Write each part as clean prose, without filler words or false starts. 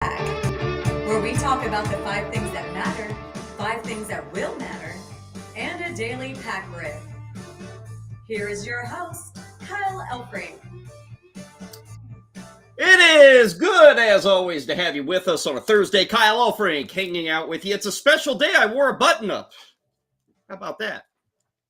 Where we talk about the 5 things that matter, 5 things that will matter, and a daily pack riff. Here is your host, Kyle Elfrink. It is good, as always, to have you with us on a Thursday. Kyle Elfrink hanging out with you. It's a special day. I wore a button-up. How about that?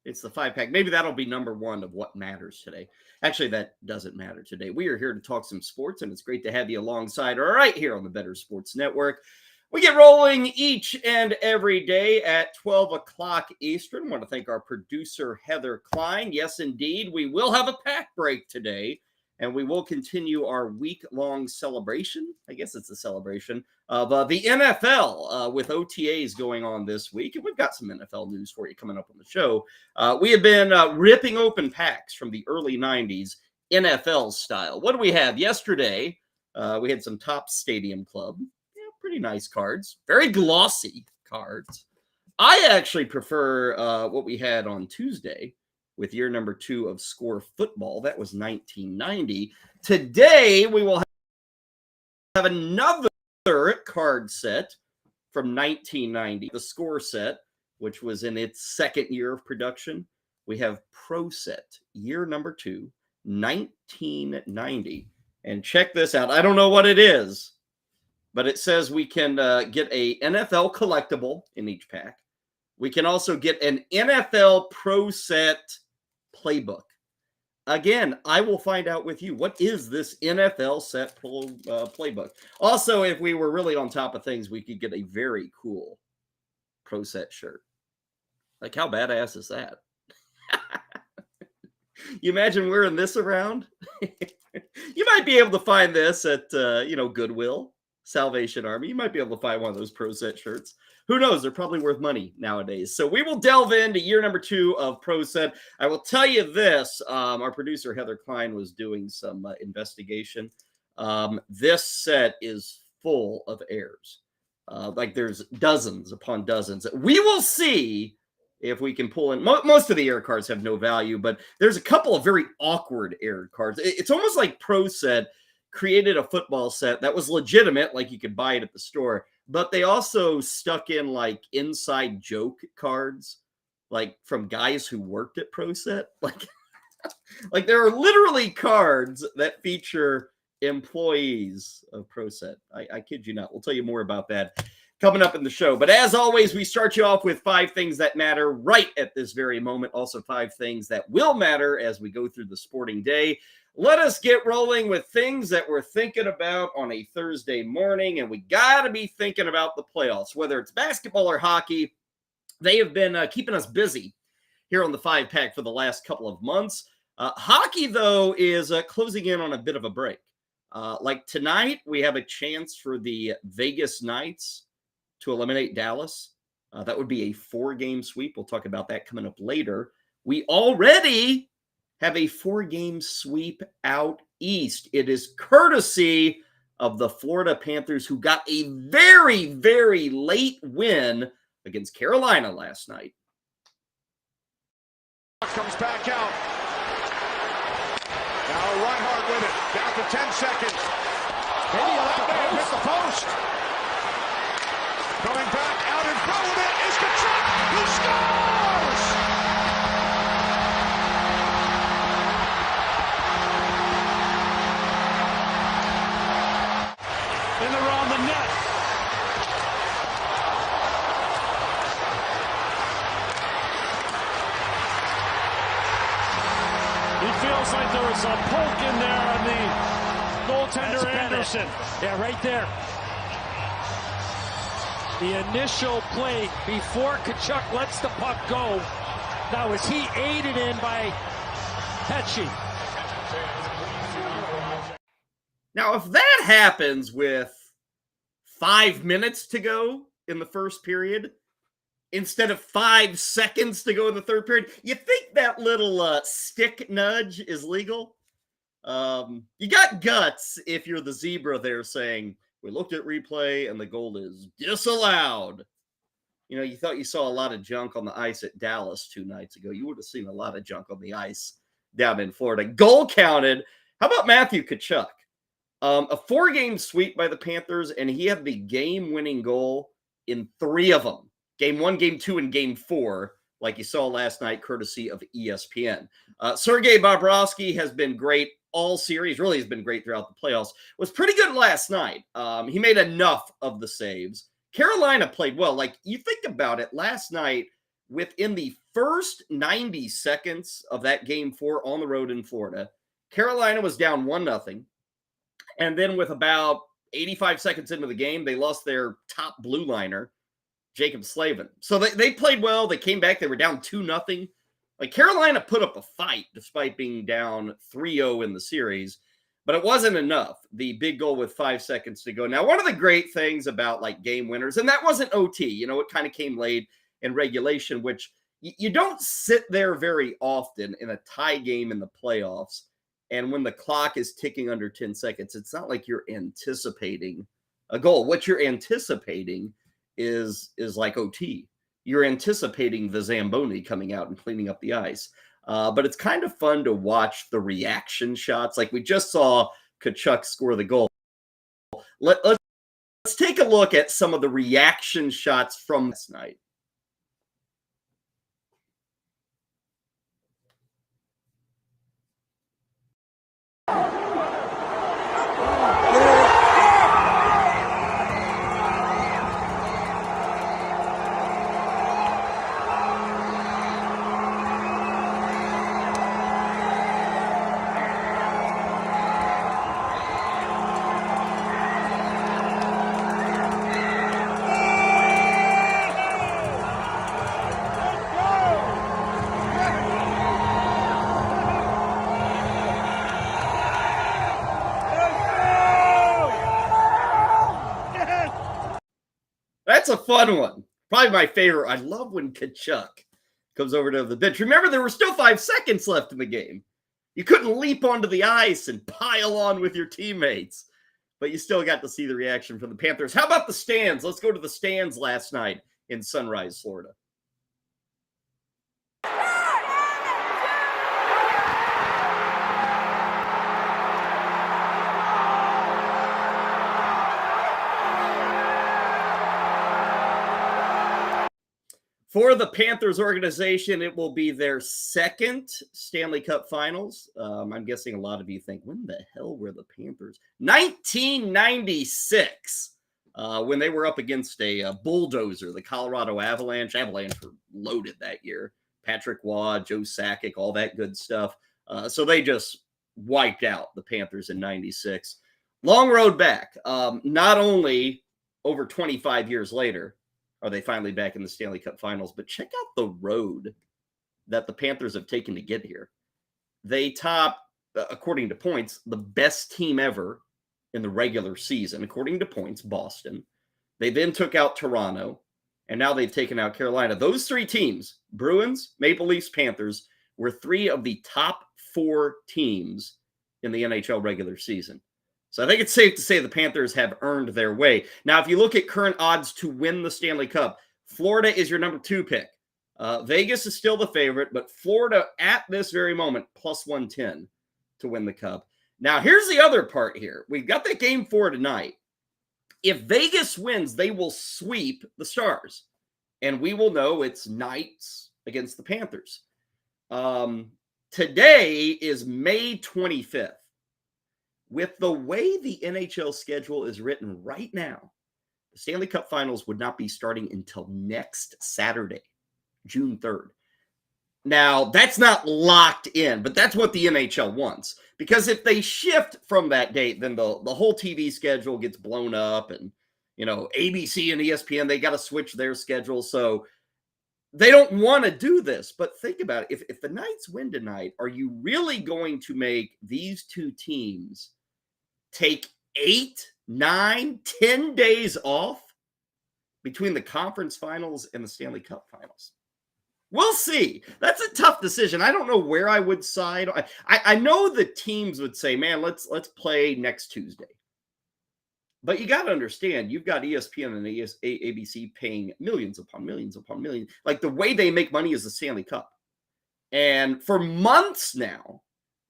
It's the 5-pack. Maybe that'll be number one of what matters today. Actually, that doesn't matter today. We are here to talk some sports, and it's great to have you alongside right here on the Better Sports Network. We get rolling each and every day at 12 o'clock Eastern. I want to thank our producer, Heather Klein. Yes, indeed, we will have a pack break today, and we will continue our week-long celebration. I guess it's a celebration of the NFL with OTAs going on this week. And we've got some NFL news for you coming up on the show. We have been ripping open packs from the early 90s, NFL style. What do we have? Yesterday, we had some Top Stadium Club. Yeah, pretty nice cards. Very glossy cards. I actually prefer what we had on Tuesday with year number 2 of Score Football. That was 1990. Today, we will have another card set from 1990, the Score set, which was in its second year of production. We have Pro Set, year number 2, 1990. And check this out. I don't know what it is, but it says we can get a NFL collectible in each pack. We can also get an NFL Pro Set playbook. Again, I will find out with you. What is this NFL set playbook? Also, if we were really on top of things, we could get a very cool Pro Set shirt. Like, how badass is that? You imagine wearing this around? You might be able to find this at, Goodwill, Salvation Army. You might be able to find one of those Pro Set shirts. Who knows? They're probably worth money nowadays. So we will delve into year number 2 of Pro Set. I will tell you this. Our producer, Heather Klein, was doing some investigation. This set is full of errors. Like there's dozens upon dozens. We will see if we can pull in. Most of the error cards have no value, but there's a couple of very awkward error cards. It's almost like Pro Set created a football set that was legitimate, like you could buy it at the store, but they also stuck in like inside joke cards, like from guys who worked at Pro Set. Like there are literally cards that feature employees of Pro Set. I kid you not. We'll tell you more about that coming up in the show. But as always, we start you off with 5 things that matter right at this very moment. Also 5 things that will matter as we go through the sporting day. Let us get rolling with things that we're thinking about on a Thursday morning, and we got to be thinking about the playoffs, whether it's basketball or hockey. They have been keeping us busy here on the 5-pack for the last couple of months. Hockey, though, is closing in on a bit of a break. Like tonight, we have a chance for the Vegas Knights to eliminate Dallas. That would be a 4-game sweep. We'll talk about that coming up later. We already have a 4-game sweep out east. It is courtesy of the Florida Panthers, who got a very, very late win against Carolina last night. Comes back out. Now Reinhardt with it. Down to 10 seconds. That may have hit the post. Coming back out in front with it is Trout, who scores! In around the net. He feels like there was a poke in there on the goaltender Anderson. Yeah, right there. The initial play before Tkachuk lets the puck go. Now is he aided in by Pesci? Now, if that happens with 5 minutes to go in the first period, instead of 5 seconds to go in the third period, you think that little stick nudge is legal? You got guts if you're the zebra there saying, we looked at replay and the goal is disallowed. You know, you thought you saw a lot of junk on the ice at Dallas 2 nights ago. You would have seen a lot of junk on the ice down in Florida. Goal counted. How about Matthew Tkachuk? A 4-game sweep by the Panthers, and he had the game-winning goal in 3 of them. Game 1, Game 2, and Game 4, like you saw last night, courtesy of ESPN. Sergei Bobrovsky has been great all series, really has been great throughout the playoffs. Was pretty good last night. He made enough of the saves. Carolina played well. Like, you think about it, last night, within the first 90 seconds of that Game 4 on the road in Florida, Carolina was down 1-0. And then with about 85 seconds into the game, they lost their top blue liner, Jacob Slavin. So they played well. They came back. They were down 2-0. Like, Carolina put up a fight despite being down 3-0 in the series, but it wasn't enough. The big goal with 5 seconds to go. Now, one of the great things about like game winners, and that wasn't OT, it kind of came late in regulation, which you don't sit there very often in a tie game in the playoffs. And when the clock is ticking under 10 seconds, it's not like you're anticipating a goal. What you're anticipating is like OT. You're anticipating the Zamboni coming out and cleaning up the ice. But it's kind of fun to watch the reaction shots. Like we just saw Tkachuk score the goal. Let's take a look at some of the reaction shots from last night. That's a fun one. Probably my favorite. I love when Tkachuk comes over to the bench. Remember, there were still 5 seconds left in the game. You couldn't leap onto the ice and pile on with your teammates, but you still got to see the reaction from the Panthers. How about the stands? Let's go to the stands last night in Sunrise, Florida. For the Panthers organization, it will be their second Stanley Cup Finals. I'm guessing a lot of you think, when the hell were the Panthers? 1996, when they were up against a bulldozer, the Colorado Avalanche. Avalanche were loaded that year. Patrick Waugh, Joe Sakic, all that good stuff. So they just wiped out the Panthers in 96. Long road back. Not only over 25 years later are they finally back in the Stanley Cup Finals, but check out the road that the Panthers have taken to get here. They top, according to points, the best team ever in the regular season, according to points, Boston. They then took out Toronto, and now they've taken out Carolina. Those 3 teams, Bruins, Maple Leafs, Panthers, were 3 of the top 4 teams in the NHL regular season. So I think it's safe to say the Panthers have earned their way. Now, if you look at current odds to win the Stanley Cup, Florida is your number 2 pick. Vegas is still the favorite, but Florida at this very moment, plus 110 to win the Cup. Now, here's the other part here. We've got that Game 4 tonight. If Vegas wins, they will sweep the Stars, and we will know it's Knights against the Panthers. Today is May 25th. With the way the NHL schedule is written right now, the Stanley Cup Finals would not be starting until next Saturday, June 3rd. Now, that's not locked in, but that's what the NHL wants. Because if they shift from that date, then the whole TV schedule gets blown up, and, ABC and ESPN, they got to switch their schedule. So they don't want to do this. But think about it. If the Knights win tonight, are you really going to make these 2 teams take 8, 9, 10 days off between the conference finals and the Stanley Cup Finals? We'll see. That's a tough decision. I don't know where I would side. I know the teams would say, man, let's play next Tuesday. But you got to understand, you've got ESPN and ABC paying millions upon millions upon millions. Like, the way they make money is the Stanley Cup. And for months now,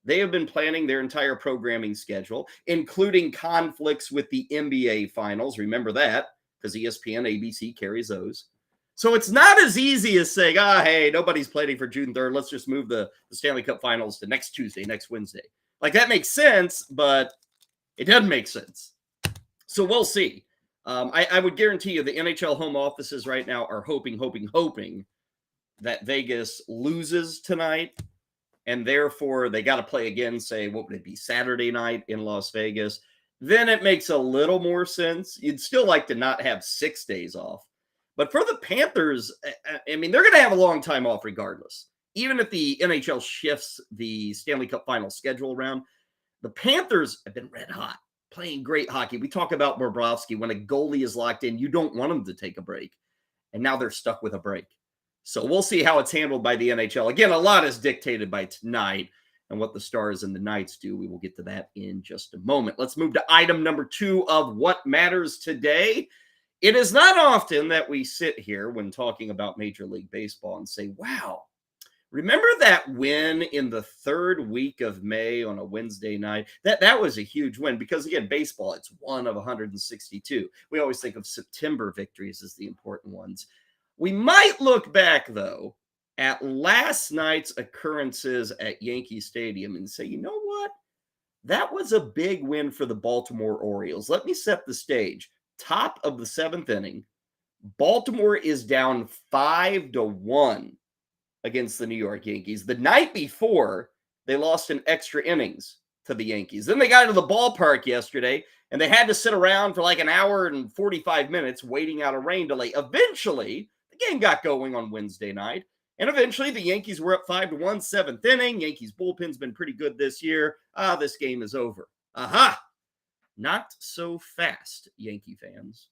They have been planning their entire programming schedule, including conflicts with the NBA Finals. Remember that, because ESPN, ABC carries those. So it's not as easy as saying, hey, nobody's planning for June 3rd. Let's just move the Stanley Cup Finals to next Tuesday, next Wednesday. Like, that makes sense, but it doesn't make sense. So we'll see. I would guarantee you the NHL home offices right now are hoping that Vegas loses tonight, and therefore they got to play again, say, what would it be, Saturday night in Las Vegas. Then it makes a little more sense. You'd still like to not have 6 days off. But for the Panthers, I mean, they're going to have a long time off regardless. Even if the NHL shifts the Stanley Cup Finals schedule around, the Panthers have been red hot, playing great hockey. We talk about Bobrovsky. When a goalie is locked in, you don't want him to take a break. And now they're stuck with a break. So we'll see how it's handled by the NHL. Again, a lot is dictated by tonight and what the Stars and the Knights do. We will get to that in just a moment. Let's move to item number 2 of What Matters Today. It is not often that we sit here when talking about Major League Baseball and say, wow, remember that win in the 3rd week of May on a Wednesday night? That was a huge win because, again, baseball, it's one of 162. We always think of September victories as the important ones. We might look back, though, at last night's occurrences at Yankee Stadium and say, you know what? That was a big win for the Baltimore Orioles. Let me set the stage. Top of the 7th inning, Baltimore is down 5-1 against the New York Yankees. The night before, they lost in extra innings to the Yankees. Then they got into the ballpark yesterday, and they had to sit around for like an hour and 45 minutes waiting out a rain delay. Eventually, the game got going on Wednesday night, and eventually the Yankees were up 5-1, 7th inning. Yankees bullpen's been pretty good this year. This game is over. Aha! Not so fast, Yankee fans.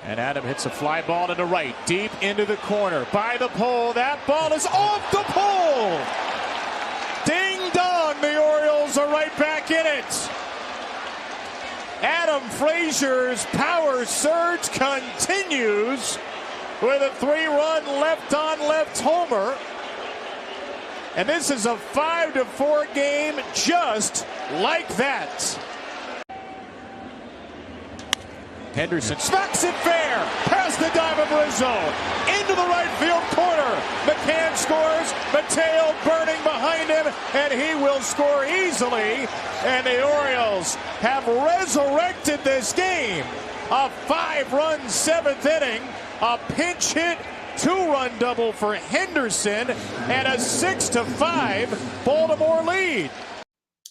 And Adam hits a fly ball to the right, deep into the corner, by the pole. That ball is off the pole. Ding dong, the Orioles are right back in it. Adam Frazier's power surge continues with a 3-run left-on-left homer. And this is a 5-4 game just like that. Henderson smacks it fair past the dive of Rizzo into the right field corner. McCann scores. Mateo burning behind him, and he will score easily. And the Orioles have resurrected this game. A 5-run 7th inning, a pinch hit 2-run double for Henderson, and a 6-5 Baltimore lead.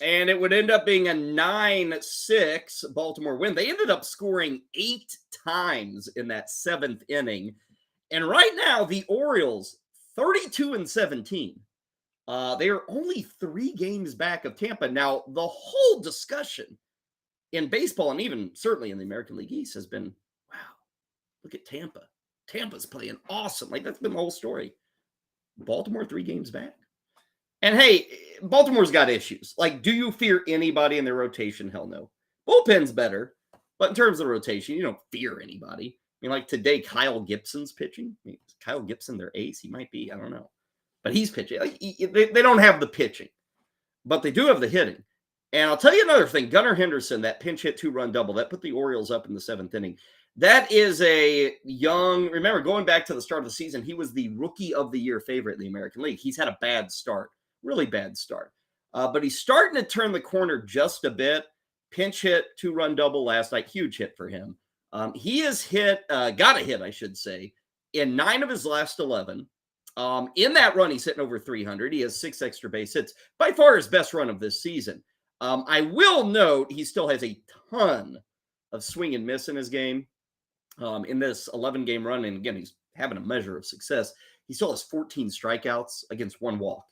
And it would end up being a 9-6 Baltimore win. They ended up scoring 8 times in that 7th inning. And right now, the Orioles, 32-17. They are only 3 games back of Tampa. Now, the whole discussion in baseball, and even certainly in the American League East, has been, wow, look at Tampa. Tampa's playing awesome. Like, that's been the whole story. Baltimore 3 games back. And hey, Baltimore's got issues. Like, do you fear anybody in their rotation? Hell no. Bullpen's better, but in terms of rotation, you don't fear anybody. I mean, like today, Kyle Gibson's pitching. I mean, is Kyle Gibson their ace? He might be. I don't know. But he's pitching. Like, they don't have the pitching, but they do have the hitting. And I'll tell you another thing. Gunnar Henderson, that pinch hit 2-run double, that put the Orioles up in the 7th inning. That is a young, remember, going back to the start of the season, he was the Rookie of the Year favorite in the American League. He's had a bad start, really bad start. But he's starting to turn the corner just a bit. Pinch hit, 2-run double last night, huge hit for him. He has got a hit, I should say, in 9 of his last 11. In that run, he's hitting over 300. He has 6 extra base hits. By far his best run of this season. I will note he still has a ton of swing and miss in his game. In this 11-game run, and again, he's having a measure of success. He still has 14 strikeouts against 1 walk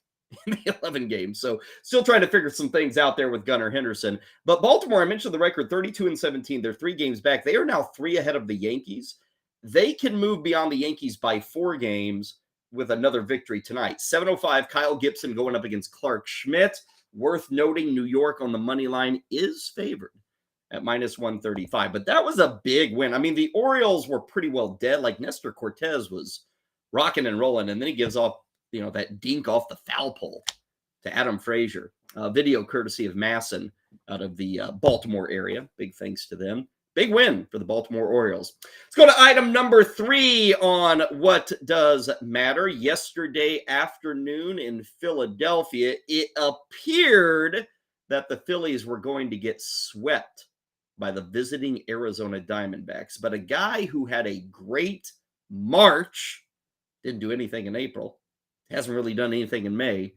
in the 11 games. So still trying to figure some things out there with Gunnar Henderson. But Baltimore, I mentioned the record, 32-17. They're 3 games back. They are now 3 ahead of the Yankees. They can move beyond the Yankees by 4 games with another victory tonight. 7:05, Kyle Gibson going up against Clark Schmidt. Worth noting, New York on the money line is favored at -135. But that was a big win. I mean, the Orioles were pretty well dead. Like Nestor Cortez was rocking and rolling, and then he gives up that dink off the foul pole to Adam Frazier. Video courtesy of Masson out of the Baltimore area. Big thanks to them. Big win for the Baltimore Orioles. Let's go to item number 3 on what does matter. Yesterday afternoon in Philadelphia, it appeared that the Phillies were going to get swept by the visiting Arizona Diamondbacks. But a guy who had a great March, didn't do anything in April, hasn't really done anything in May.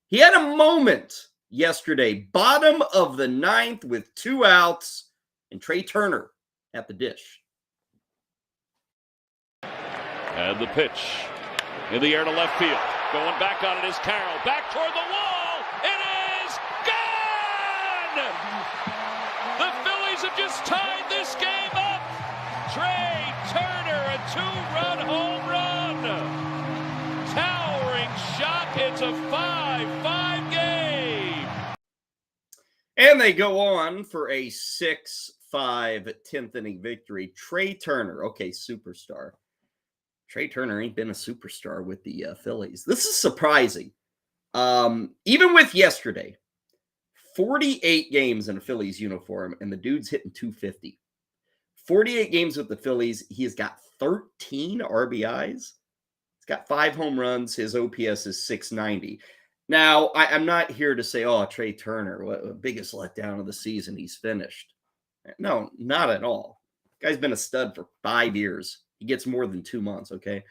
He had a moment yesterday, bottom of the 9th with 2 outs, and Trea Turner at the dish. And the pitch in the air to left field. Going back on it is Carroll. Back toward the wall. It is gone! The Phillies have just tied this game up. Trea Turner, a 2-run home run. Towering shot. It's a 5-5 game. And they go on for a 6-5 10th inning victory. Trea Turner, okay, superstar. Trea Turner ain't been a superstar with the Phillies. This is surprising. Even with yesterday, 48 games in a Phillies uniform, and the dude's hitting 250. 48 games with the Phillies. He has got 13 RBIs. He's got 5 home runs. His OPS is 690. Now, I'm not here to say, Trea Turner, what biggest letdown of the season, he's finished. No, not at all. Guy's been a stud for 5 years. He gets more than 2 months, okay?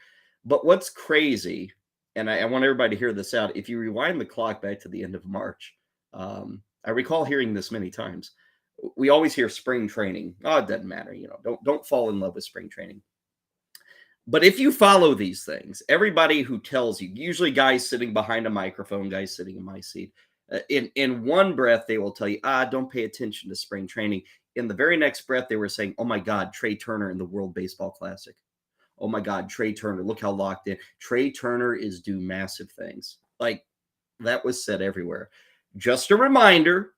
But what's crazy, and I want everybody to hear this out, if you rewind the clock back to the end of March, I recall hearing this many times. We always hear spring training. It doesn't matter. Don't fall in love with spring training. But if you follow these things, everybody who tells you, usually guys sitting behind a microphone, guys sitting in my seat, in one breath, they will tell you, don't pay attention to spring training. In the very next breath, they were saying, oh my God, Trea Turner in the World Baseball Classic. Oh my God, Trea Turner, look how locked in. Trea Turner is due massive things. Like, that was said everywhere. Just a reminder,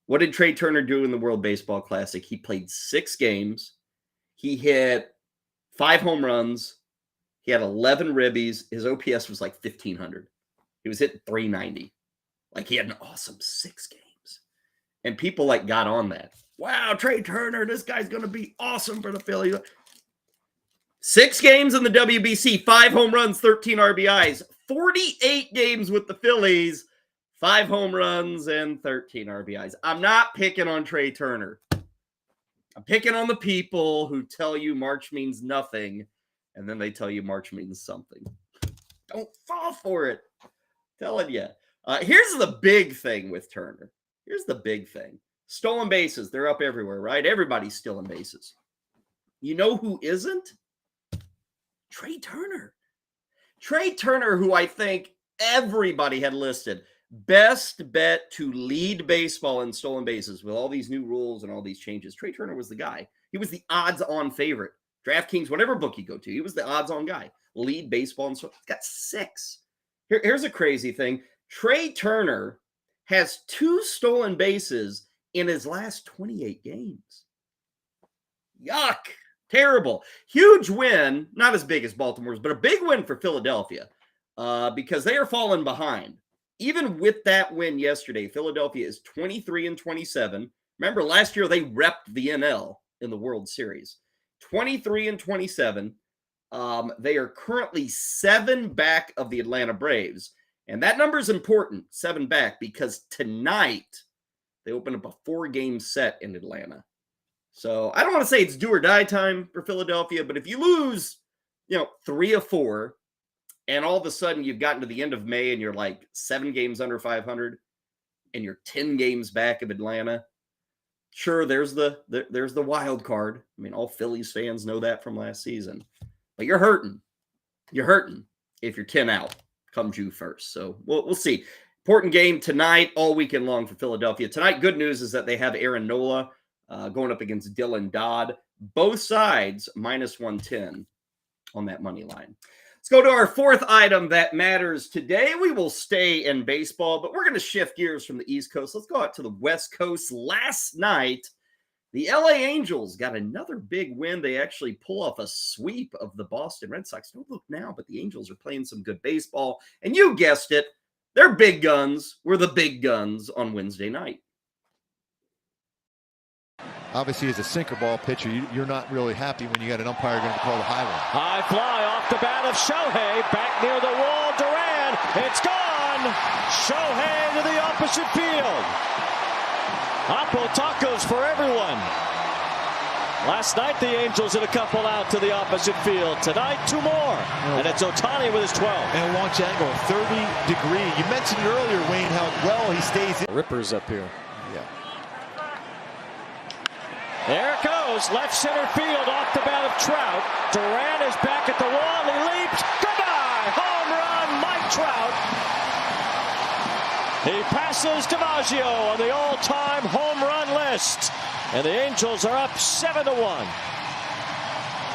what did Trea Turner do in the World Baseball Classic? He played 6 games. He hit 5 home runs. He had 11 ribbies. His OPS was like 1,500. He was hitting 390. Like, he had an awesome 6 games. And people got on that. Wow, Trea Turner, this guy's going to be awesome for the Phillies. 6 games in the WBC, 5 home runs, 13 RBIs. 48 games with the Phillies, 5 home runs and 13 RBIs. I'm not picking on Trea Turner. I'm picking on the people who tell you March means nothing, and then they tell you March means something. Don't fall for it. I'm telling you. Here's the big thing with Turner. Here's the big thing. Stolen bases, they're up everywhere, right? Everybody's stealing bases. You know who isn't? Trea Turner. Trea Turner, who I think everybody had listed best bet to lead baseball in stolen bases with all these new rules and all these changes. Trea Turner was the guy. He was the odds-on favorite. DraftKings, whatever book you go to, he was the odds-on guy. Lead baseball and so he's got 6. Here's a crazy thing. Trea Turner has 2 stolen bases in his last 28 games. Yuck. Terrible. Huge win. Not as big as Baltimore's, but a big win for Philadelphia because they are falling behind. Even with that win yesterday, Philadelphia is 23-27. Remember, last year they repped the NL in the World Series. 23-27. They are currently 7 back of the Atlanta Braves. And that number is important, 7 back, because tonight they open up a 4-game set in Atlanta. So I don't want to say it's do or die time for Philadelphia, but if you lose, 3 of 4, and all of a sudden you've gotten to the end of May and you're like 7 games under 500, and you're 10 games back of Atlanta, sure, there's the wild card. I mean, all Phillies fans know that from last season. But you're hurting. You're hurting if you're 10 out come June 1st. So we'll see. Important game tonight, all weekend long for Philadelphia. Tonight, good news is that they have Aaron Nola going up against Dylan Dodd. Both sides -110 on that money line. Let's go to our 4th item that matters today. We will stay in baseball, but we're going to shift gears from the East Coast. Let's go out to the West Coast. Last night, the The LA Angels got another big win. They actually pull off a sweep of the Boston Red Sox. Don't look now, but the Angels are playing some good baseball. And you guessed it, their big guns were the big guns on Wednesday night. Obviously, as a sinker ball pitcher, you're not really happy when you got an umpire going to call the high one. High fly off the bat of Shohei. Back near the wall, Duran. It's gone. Shohei to the opposite field. Oppo tacos for everyone. Last night, the Angels hit a couple out to the opposite field. Tonight, 2 more. And it's Ohtani with his 12. And launch angle, 30 degree. You mentioned earlier, Wayne, how well he stays in. Rippers up here. Yeah. There it goes. Left center field off the bat of Trout. Duran is back at the wall. He leaps. Goodbye. Home run, Mike Trout. He passes DiMaggio on the all-time home run list. And the Angels are up 7-1.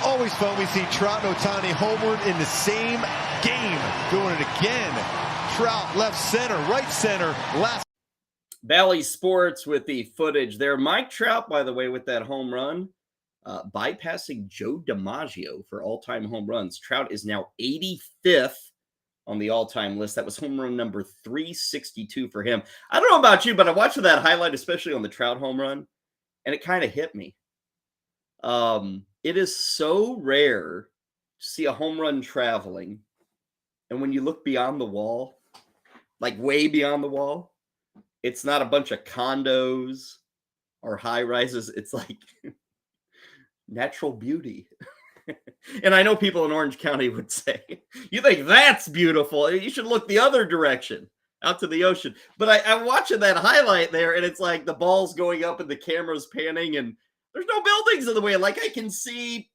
Always fun. We see Trout and Ohtani homered in the same game. Doing it again. Trout left center, right center. Last. Bally Sports with the footage there. Mike Trout, by the way, with that home run, bypassing Joe DiMaggio for all-time home runs. Trout is now 85th on the all-time list. That was home run number 362 for him. I don't know about you, but I watched that highlight, especially on the Trout home run, and it kind of hit me. It is so rare to see a home run traveling, and when you look beyond the wall, like way beyond the wall, it's not a bunch of condos or high rises. It's like natural beauty. And I know people in Orange County would say, you think that's beautiful? You should look the other direction, out to the ocean. But I'm watching that highlight there, and it's like the ball's going up and the camera's panning, and there's no buildings in the way. Like I can see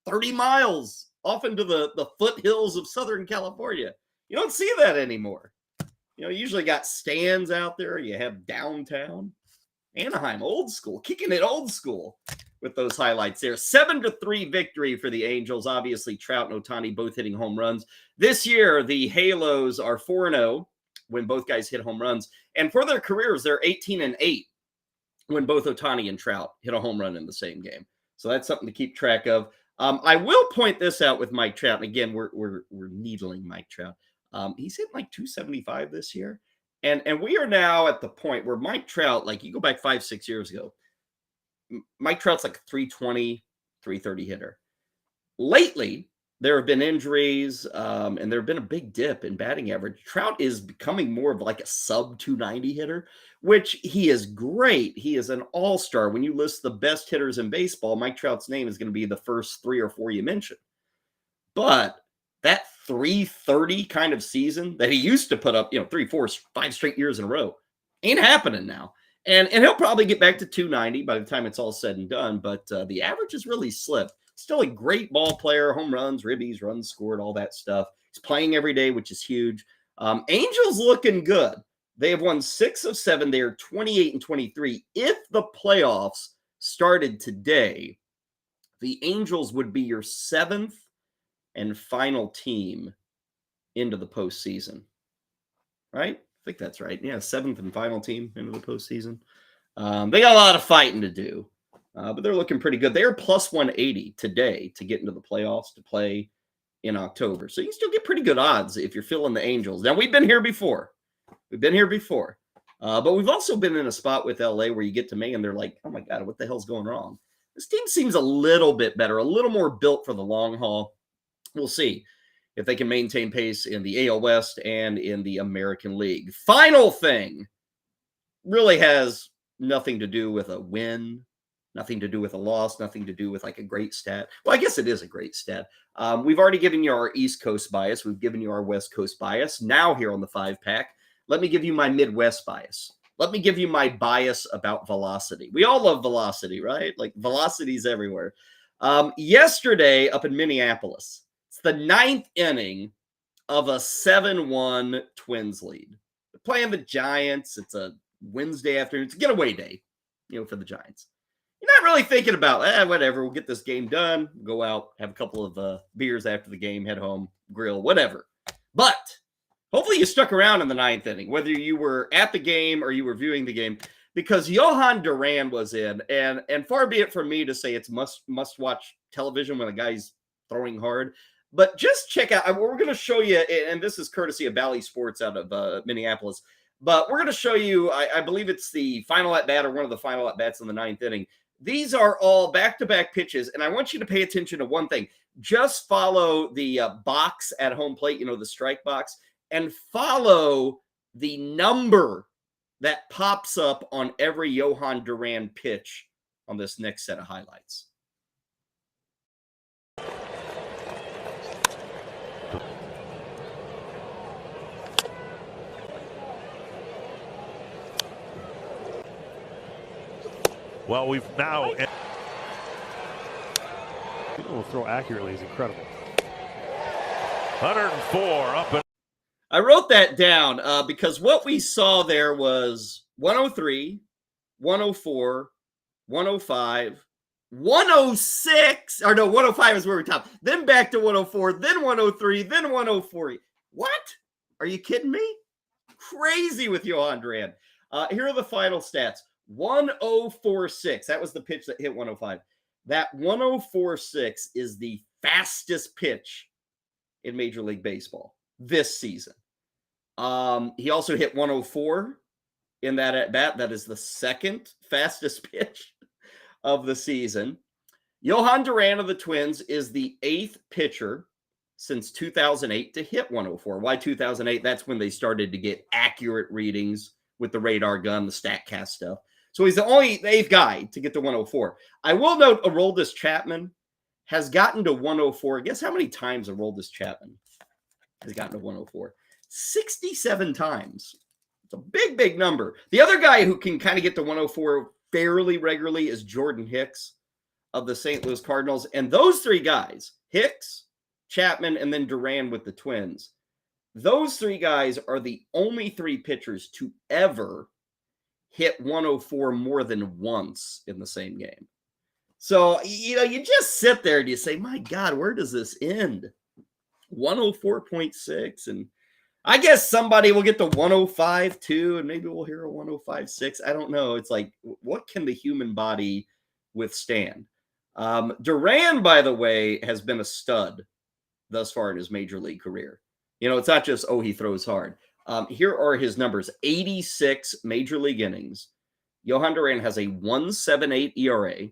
30 miles off into the foothills of Southern California. You don't see that anymore. You usually got stands out there. You have downtown. Anaheim, old school, kicking it old school with those highlights there. 7-3 victory for the Angels. Obviously, Trout and Ohtani both hitting home runs. This year, the Halos are 4-0 when both guys hit home runs. And for their careers, they're 18-8 when both Ohtani and Trout hit a home run in the same game. So that's something to keep track of. I will point this out with Mike Trout. And again, we're needling Mike Trout. He's hitting like 275 this year. And we are now at the point where Mike Trout, like you go back 5-6 years ago, Mike Trout's like a 320, 330 hitter. Lately, there have been injuries, and there have been a big dip in batting average. Trout is becoming more of like a sub 290 hitter, which he is great. He is an all-star. When you list the best hitters in baseball, Mike Trout's name is going to be the first 3 or 4 you mention. But that 330 kind of season that he used to put up, 3, 4, 5 straight years in a row, ain't happening now. And he'll probably get back to 290 by the time it's all said and done. But the average has really slipped. Still a great ball player, home runs, ribbies, runs scored, all that stuff. He's playing every day, which is huge. Angels looking good. They have won 6 of 7. They are 28-23. If the playoffs started today, the Angels would be your 7th and final team into the postseason. Right? I think that's right. Yeah, 7th and final team into the postseason. They got a lot of fighting to do, but they're looking pretty good. They are plus 180 today to get into the playoffs to play in October. So you can still get pretty good odds if you're feeling the Angels. Now, we've been here before. But we've also been in a spot with LA where you get to May and they're like, oh my God, what the hell's going wrong? This team seems a little bit better, a little more built for the long haul. We'll see if they can maintain pace in the AL West and in the American League. Final thing really has nothing to do with a win, nothing to do with a loss, nothing to do with like a great stat. Well, I guess it is a great stat. We've already given you our East Coast bias. We've given you our West Coast bias. Now here on the 5-pack, let me give you my Midwest bias. Let me give you my bias about velocity. We all love velocity, right? Like velocity's everywhere. Yesterday up in Minneapolis, the 9th inning of a 7-1 Twins lead. They're playing the Giants. It's a Wednesday afternoon. It's a getaway day, for the Giants. You're not really thinking about, whatever, we'll get this game done, go out, have a couple of beers after the game, head home, grill, whatever. But hopefully you stuck around in the 9th inning, whether you were at the game or you were viewing the game, because Jhoan Duran was in, and far be it from me to say it's must watch television when a guy's throwing hard, but just check out. We're going to show you, and this is courtesy of Bally Sports out of Minneapolis, but we're going to show you. I believe it's the final at bat or one of the final at bats in the 9th inning. These are all back-to-back pitches, and I want you to pay attention to one thing. Just follow the box at home plate, the strike box, and follow the number that pops up on every Jhoan Duran pitch on this next set of highlights. Well, we've now... People will throw accurately is incredible. 104 up and... I wrote that down because what we saw there was 103, 104, 105, 106. Or no, 105 is where we top. Then back to 104, then 103, then 104. What? Are you kidding me? Crazy with Jhoan Duran. Here are the final stats. 1046. That was the pitch that hit 105. That 1046 is the fastest pitch in Major League Baseball this season. He also hit 104 in that at bat. That is the second fastest pitch of the season. Jhoan Duran of the Twins is the 8th pitcher since 2008 to hit 104. Why 2008? That's when they started to get accurate readings with the radar gun, the StatCast stuff. So he's the only 8th guy to get to 104. I will note Aroldis Chapman has gotten to 104. Guess how many times Aroldis Chapman has gotten to 104? 67 times. It's a big, big number. The other guy who can kind of get to 104 fairly regularly is Jordan Hicks of the St. Louis Cardinals. And those 3 guys, Hicks, Chapman, and then Duran with the Twins, those 3 guys are the only 3 pitchers to ever hit 104 more than once in the same game. So, you just sit there and you say, my God, where does this end? 104.6. And I guess somebody will get to 105 too, and maybe we'll hear a 105.6. I don't know. It's like, what can the human body withstand? Duran, by the way, has been a stud thus far in his major league career. It's not just, he throws hard. Here are his numbers. 86 major league innings. Jhoan Duran has a 1.78 ERA,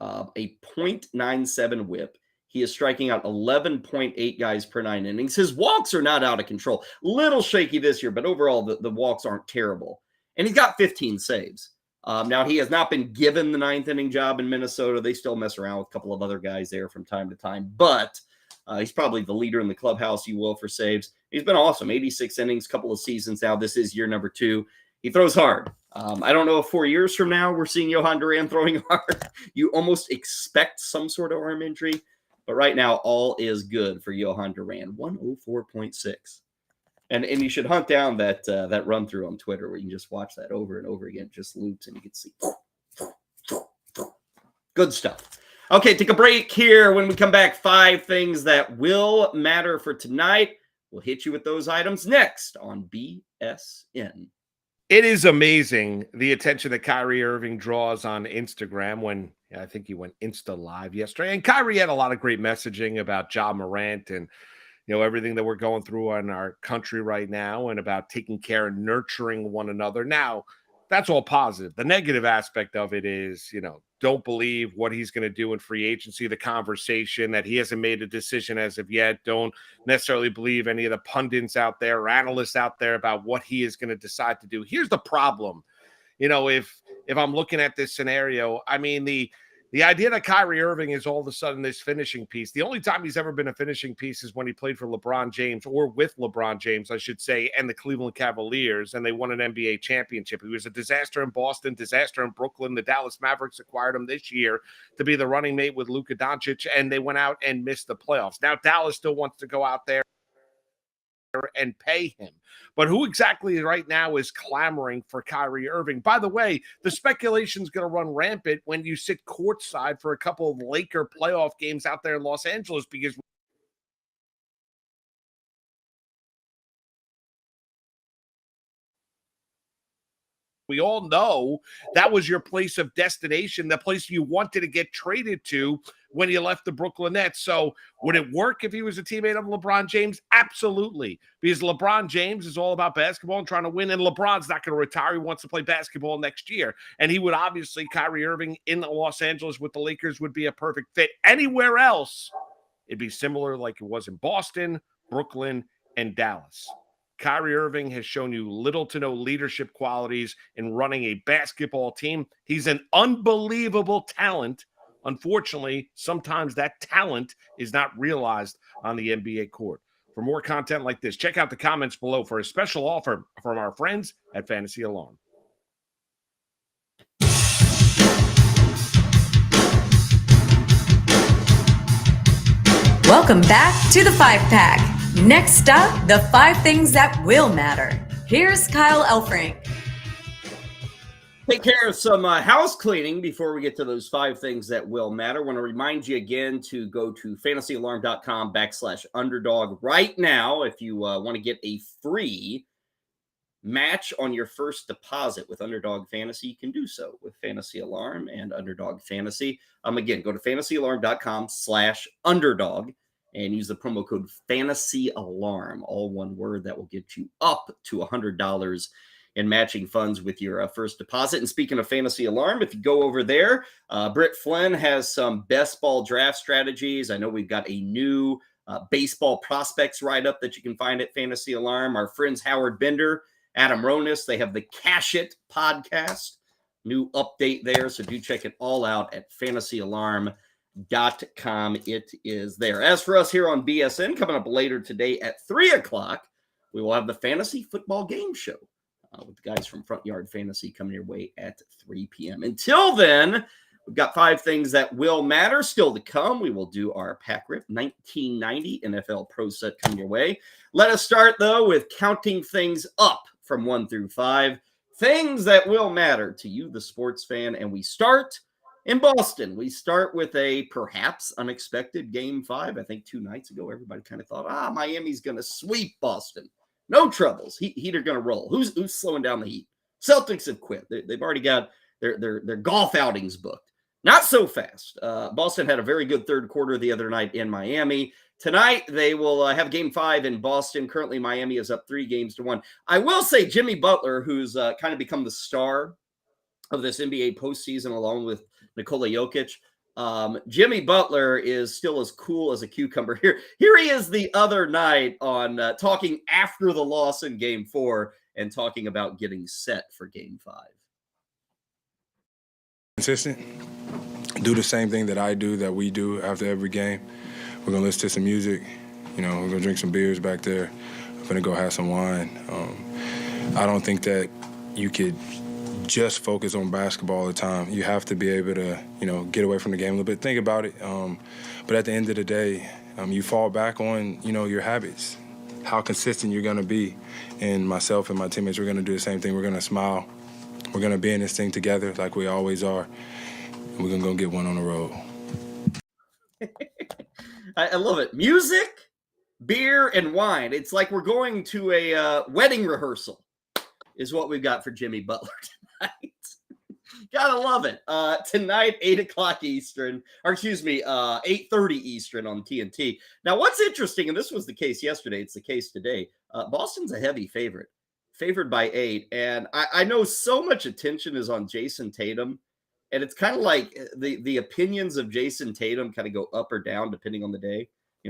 a .97 whip. He is striking out 11.8 guys per 9 innings. His walks are not out of control. Little shaky this year, but overall the walks aren't terrible. And he's got 15 saves. Now, he has not been given the 9th inning job in Minnesota. They still mess around with a couple of other guys there from time to time. But he's probably the leader in the clubhouse, you will, for saves. He's been awesome. 86 innings, couple of seasons now. This is year number 2. He throws hard. I don't know if 4 years from now we're seeing Jhoan Duran throwing hard. You almost expect some sort of arm injury. But right now, all is good for Jhoan Duran. 104.6. And you should hunt down that run through on Twitter where you can just watch that over and over again. It just loops and you can see. Good stuff. Okay, take a break here. When we come back, 5 things that will matter for tonight. We'll hit you with those items next on BSN. It is amazing the attention that Kyrie Irving draws on Instagram when I think he went Insta Live yesterday. And Kyrie had a lot of great messaging about Ja Morant and, everything that we're going through in our country right now and about taking care and nurturing one another. Now, that's all positive. The negative aspect of it is, don't believe what he's going to do in free agency, the conversation that he hasn't made a decision as of yet. Don't necessarily believe any of the pundits out there or analysts out there about what he is going to decide to do. Here's the problem. If I'm looking at this scenario, I mean, the idea that Kyrie Irving is all of a sudden this finishing piece, the only time he's ever been a finishing piece is when he played for LeBron James, or with LeBron James, I should say, and the Cleveland Cavaliers, and they won an NBA championship. He was a disaster in Boston, disaster in Brooklyn. The Dallas Mavericks acquired him this year to be the running mate with Luka Doncic, and they went out and missed the playoffs. Now Dallas still wants to go out there and pay him. But who exactly right now is clamoring for Kyrie Irving? By the way, the speculation is going to run rampant when you sit courtside for a couple of Laker playoff games out there in Los Angeles, because We all know that was your place of destination, the place you wanted to get traded to when you left the Brooklyn Nets. So would it work if he was a teammate of LeBron James? Absolutely. Because LeBron James is all about basketball and trying to win, and LeBron's not going to retire. He wants to play basketball next year. And he would obviously, Kyrie Irving in Los Angeles with the Lakers would be a perfect fit. Anywhere else, it'd be similar like it was in Boston, Brooklyn, and Dallas. Kyrie Irving has shown you little to no leadership qualities in running a basketball team. He's an unbelievable talent. Unfortunately, sometimes that talent is not realized on the NBA court. For more content like this, check out the comments below for a special offer from our friends at Fantasy Alarm. Welcome back to the 5-Pack. Next up, the 5 things that will matter. Here's Kyle Elfrink. Take care of some house cleaning before we get to those 5 things that will matter. I want to remind you again to go to fantasyalarm.com/underdog right now if you want to get a free match on your first deposit with Underdog Fantasy. You can do so with Fantasy Alarm and Underdog Fantasy. Again, go to fantasyalarm.com/underdog and use the promo code Fantasy Alarm, all one word. That will get you up to $100 in matching funds with your first deposit. And speaking of Fantasy Alarm, if you go over there, Britt Flynn has some best ball draft strategies. I know we've got a new baseball prospects write-up that you can find at Fantasy Alarm. Our friends Howard Bender, Adam Ronis, they have the Cash It podcast. New update there, so do check it all out at fantasyalarm.com. It is there. As for us here on BSN, coming up later today at 3 o'clock, we will have the Fantasy Football Game Show with the guys from Front Yard Fantasy coming your way at 3 p.m. Until then, we've got 5 things that will matter still to come. We will do our Pack Rip 1990 NFL Pro Set coming your way. Let us start, though, with counting things up from 1 through 5. Things that will matter to you, the sports fan. And we start in Boston. We start with a perhaps unexpected Game 5. I think 2 nights ago, everybody kind of thought, Miami's going to sweep Boston. No troubles. Heat are going to roll. Who's slowing down the Heat? Celtics have quit. They've already got their golf outings booked. Not so fast. Boston had a very good third quarter the other night in Miami. Tonight, they will have Game 5 in Boston. Currently, Miami is up 3-1. I will say Jimmy Butler, who's kind of become the star of this NBA postseason along with Nikola Jokic. Jimmy Butler is still as cool as a cucumber. Here he is the other night on talking after the loss in Game 4 and talking about getting set for Game 5. Consistent. Do the same thing that I do, that we do after every game. We're going to listen to some music. We're going to drink some beers back there. I'm going to go have some wine. I don't think that you could just focus on basketball all the time. You have to be able to, get away from the game a little bit. Think about it. But at the end of the day, you fall back on, your habits, how consistent you're going to be. And myself and my teammates, we're going to do the same thing. We're going to smile. We're going to be in this thing together like we always are. And we're going to go get one on the road. I love it. Music, beer, and wine. It's like we're going to a wedding rehearsal is what we've got for Jimmy Butler tonight. Gotta love it. Tonight, 8 o'clock Eastern, 8:30 Eastern on TNT. Now, what's interesting, and this was the case yesterday, it's the case today, Boston's a heavy favorite, favored by 8. And I know so much attention is on Jason Tatum. And it's kind of like the opinions of Jason Tatum kind of go up or down depending on the day.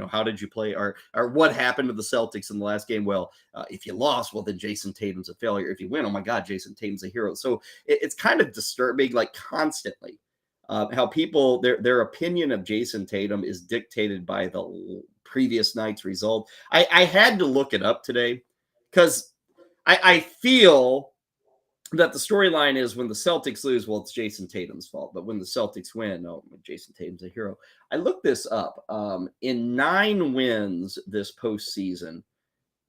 How did you play or what happened to the Celtics in the last game? Well, if you lost, well, then Jason Tatum's a failure. If you win, oh my God, Jason Tatum's a hero. So it's kind of disturbing, like constantly, how people, their opinion of Jason Tatum is dictated by the previous night's result. I had to look it up today because I feel that the storyline is when the Celtics lose, well, it's Jason Tatum's fault. But when the Celtics win, Jason Tatum's a hero. I looked this up. In 9 wins this postseason,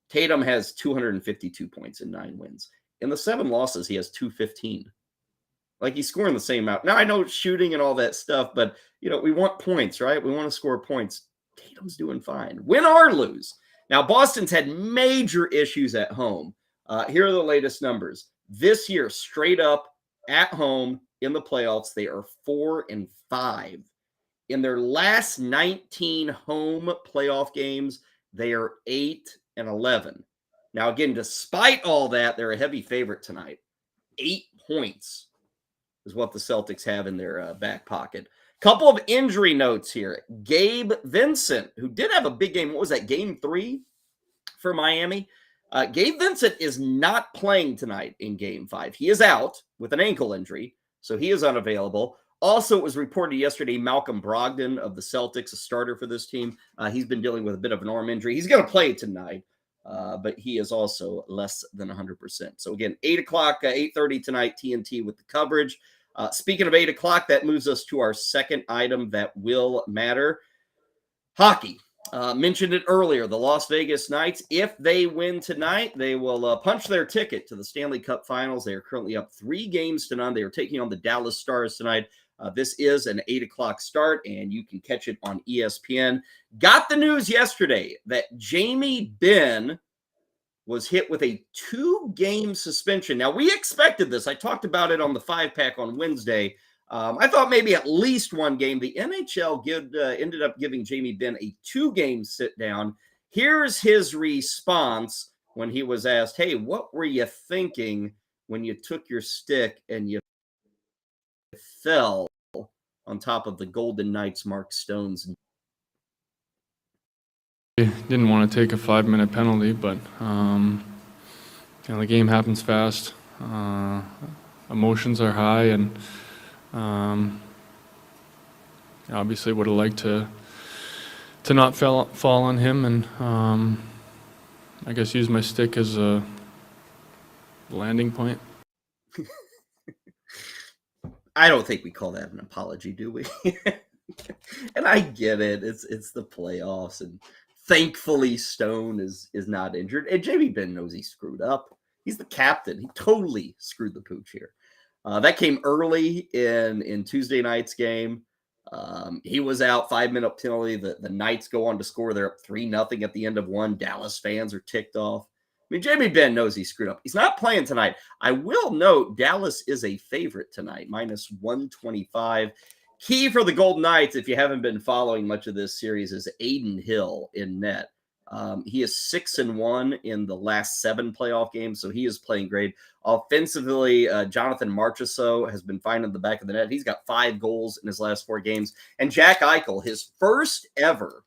Tatum has 252 points in 9 wins. In the 7 losses, he has 215. Like he's scoring the same amount. Now, I know shooting and all that stuff, but, we want points, right? We want to score points. Tatum's doing fine. Win or lose. Now, Boston's had major issues at home. Here are the latest numbers. This year, straight up at home in the playoffs, they are 4-5. In their last 19 home playoff games, they are 8-11. Now, again, despite all that, they're a heavy favorite tonight. 8 points is what the Celtics have in their back pocket. Couple of injury notes here. Gabe Vincent, who did have a big game. What was that, game 3 for Miami? Gabe Vincent is not playing tonight in game 5. He is out with an ankle injury, so he is unavailable. Also, it was reported yesterday, Malcolm Brogdon of the Celtics, a starter for this team. He's been dealing with a bit of an arm injury. He's going to play tonight, but he is also less than 100%. So again, 8 o'clock, 8:30 tonight, TNT with the coverage. Speaking of 8 o'clock, that moves us to our second item that will matter. Hockey. Mentioned it earlier, the Las Vegas Knights, if they win tonight, they will punch their ticket to the Stanley Cup Finals. They are currently up 3-0. They are taking on the Dallas Stars tonight. This is an 8 o'clock start, and you can catch it on ESPN. Got the news yesterday that Jamie Benn was hit with a 2-game suspension. Now, we expected this. I talked about it on the 5-pack on Wednesday. I thought maybe at least 1 game. The NHL ended up giving Jamie Benn a 2-game sit-down. Here's his response when he was asked, hey, what were you thinking when you took your stick and you fell on top of the Golden Knights' Mark Stone's? Didn't want to take a 5-minute penalty, but the game happens fast. Emotions are high, and obviously would have liked to not fall on him, and I guess use my stick as a landing point. I don't think we call that an apology, do we? And I get it. It's the playoffs, and thankfully Stone is not injured. And Jamie Benn knows he screwed up. He's the captain. He totally screwed the pooch here. That came early in Tuesday night's game. He was out, 5-minute penalty. The Knights go on to score. They're up 3-0 at the end of 1. Dallas fans are ticked off. I mean, Jamie Benn knows he screwed up. He's not playing tonight. I will note Dallas is a favorite tonight, -125. Key for the Golden Knights, if you haven't been following much of this series, is Aiden Hill in net. He is 6-1 in the last 7 playoff games, so he is playing great. Offensively, Jonathan Marchessault has been fine in the back of the net. He's got 5 goals in his last 4 games. And Jack Eichel, his first ever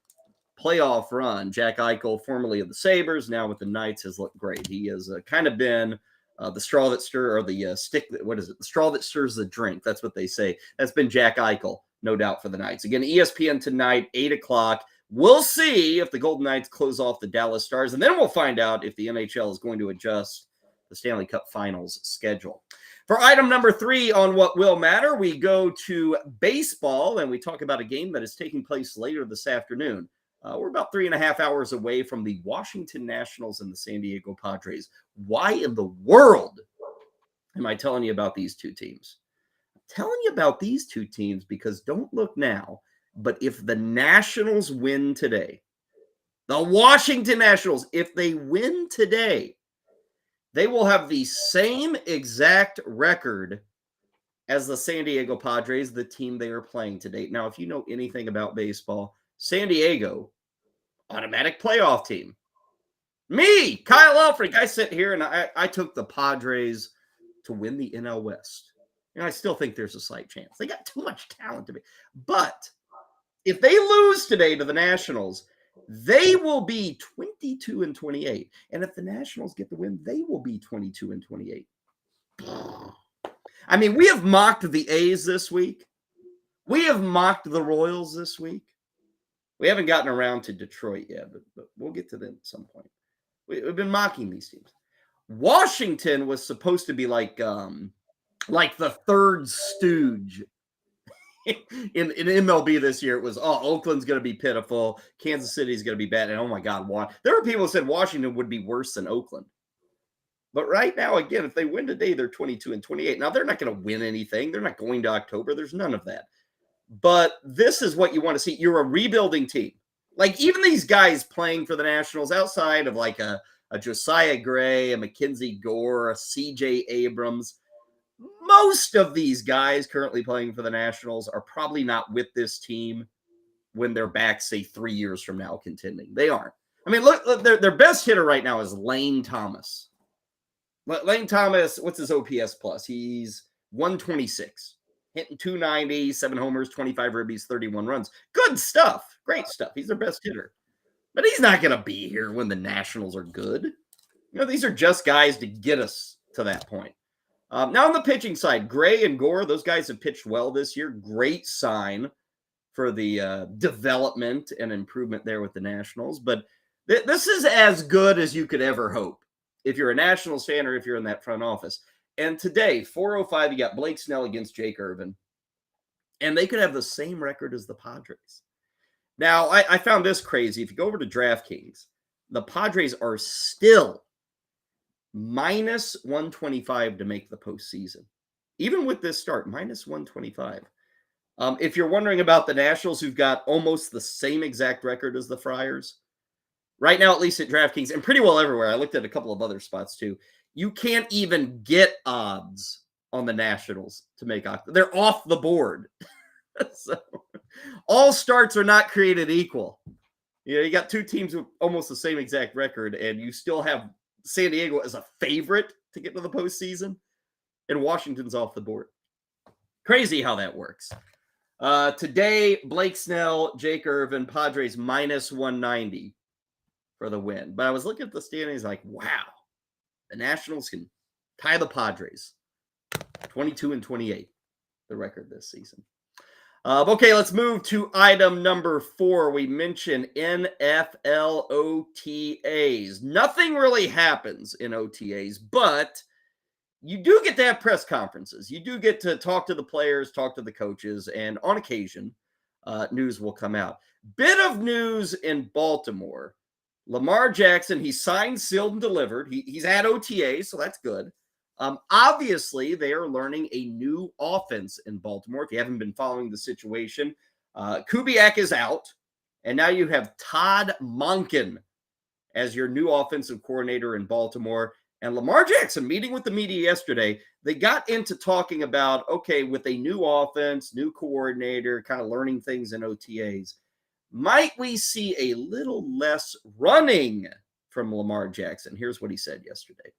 playoff run. Jack Eichel, formerly of the Sabres, now with the Knights, has looked great. He has kind of been the straw that stirs, or the stick that, what is it? The straw that stirs the drink. That's what they say. That's been Jack Eichel, no doubt, for the Knights. Again, ESPN tonight, 8 o'clock. We'll see if the Golden Knights close off the Dallas Stars, and then we'll find out if the NHL is going to adjust the Stanley Cup Finals schedule. For item number 3 on What Will Matter, we go to baseball, and we talk about a game that is taking place later this afternoon. We're about 3.5 hours away from the Washington Nationals and the San Diego Padres. Why in the world am I telling you about these two teams? I'm telling you about these two teams because don't look now, but if the Nationals win today, the Washington Nationals, if they win today, they will have the same exact record as the San Diego Padres, the team they are playing today. Now, if you know anything about baseball, San Diego, automatic playoff team. Me, Kyle Elfrink, I sit here and I took the Padres to win the NL West. And I still think there's a slight chance. They got too much talent to be. But if they lose today to the Nationals, they will be 22-28. And if the Nationals get the win, they will be 22-28. I mean, we have mocked the A's this week. We have mocked the Royals this week. We haven't gotten around to Detroit yet, but we'll get to them at some point. We've been mocking these teams. Washington was supposed to be like the third stooge in MLB this year. It was, Oakland's going to be pitiful. Kansas City's going to be bad. And oh my God, there were people who said Washington would be worse than Oakland. But right now, again, if they win today, they're 22-28. Now, they're not going to win anything. They're not going to October. There's none of that. But this is what you want to see. You're a rebuilding team. Like, even these guys playing for the Nationals outside of like a a Josiah Gray, a Mackenzie Gore, a CJ Abrams. Most of these guys currently playing for the Nationals are probably not with this team when they're back, say, 3 years from now contending. They aren't. I mean, look, their best hitter right now is Lane Thomas. Lane Thomas, what's his OPS plus? He's 126. Hitting 290, 7 homers, 25 ribbies, 31 runs. Good stuff. Great stuff. He's their best hitter. But he's not going to be here when the Nationals are good. You know, these are just guys to get us to that point. Now on the pitching side, Gray and Gore, those guys have pitched well this year. Great sign for the development and improvement there with the Nationals. But this is as good as you could ever hope if you're a Nationals fan or if you're in that front office. And today, 4:05, you got Blake Snell against Jake Irvin. And they could have the same record as the Padres. Now, I found this crazy. If you go over to DraftKings, the Padres are still minus 125 to make the postseason. Even with this start, minus 125. If you're wondering about the Nationals, who've got almost the same exact record as the Friars, right now, at least at DraftKings, and pretty well everywhere, I looked at a couple of other spots too, you can't even get odds on the Nationals to make octave. They're off the board. So all starts are not created equal. You know, you got two teams with almost the same exact record, and you still have San Diego as a favorite to get to the postseason, and Washington's off the board. Crazy how that works. Today, Blake Snell, Jake Irvin, Padres minus 190 for the win. But I was looking at the standings like, wow, the Nationals can tie the Padres. 22-28, the record this season. Okay, let's move to item number 4. We mentioned NFL OTAs. Nothing really happens in OTAs, but you do get to have press conferences. You do get to talk to the players, talk to the coaches, and on occasion, news will come out. Bit of news in Baltimore. Lamar Jackson, he signed, sealed, and delivered. He's at OTAs, so that's good. Obviously, they are learning a new offense in Baltimore. If you haven't been following the situation, Kubiak is out, and now you have Todd Monken as your new offensive coordinator in Baltimore. And Lamar Jackson, meeting with the media yesterday, they got into talking about, okay, with a new offense, new coordinator, kind of learning things in OTAs, might we see a little less running from Lamar Jackson? Here's what he said yesterday.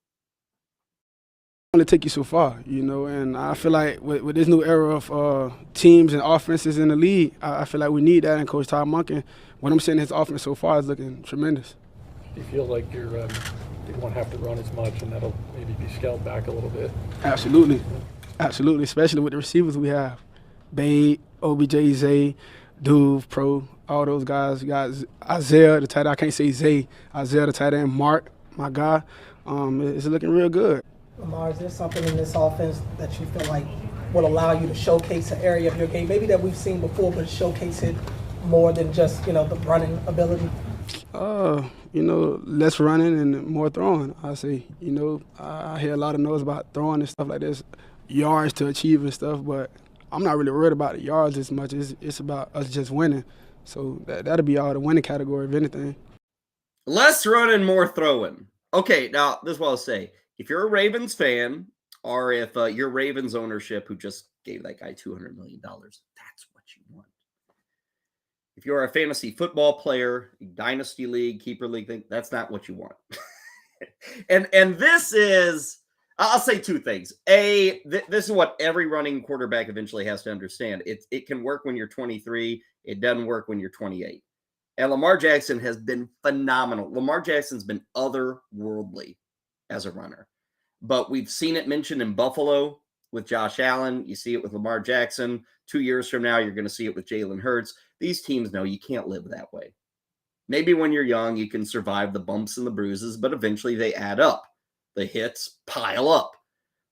Only take you so far, you know, and I feel like with this new era of teams and offenses in the league, I feel like we need that. And Coach Todd Monken, what I'm seeing his offense so far is looking tremendous. Do you feel like you won't have to run as much, and that'll maybe be scaled back a little bit? Absolutely, absolutely, especially with the receivers we have, Bade, OBJ, Zay, Duve, Pro, all those guys. You got Isaiah, the tight end. I can't say Zay. Isaiah, the tight end. Mark, my guy. It's looking real good. Lamar, is there something in this offense that you feel like will allow you to showcase an area of your game, maybe that we've seen before, but showcase it more than just, the running ability? Less running and more throwing, I say. I hear a lot of noise about throwing and stuff like this, yards to achieve and stuff, but I'm not really worried about the yards as much. It's about us just winning. So that'll be all the winning category, if anything. Less running, more throwing. Okay, now this is what I'll say. If you're a Ravens fan, or if you're Ravens ownership who just gave that guy $200 million, that's what you want. If you're a fantasy football player, dynasty league, keeper league, that's not what you want. and this is, I'll say two things. A, this is what every running quarterback eventually has to understand. It can work when you're 23. It doesn't work when you're 28. And Lamar Jackson has been phenomenal. Lamar Jackson's been otherworldly as a runner. But we've seen it mentioned in Buffalo with Josh Allen. You see it with Lamar Jackson. 2 years from now, you're going to see it with Jalen Hurts. These teams know you can't live that way. Maybe when you're young, you can survive the bumps and the bruises, but eventually they add up. The hits pile up.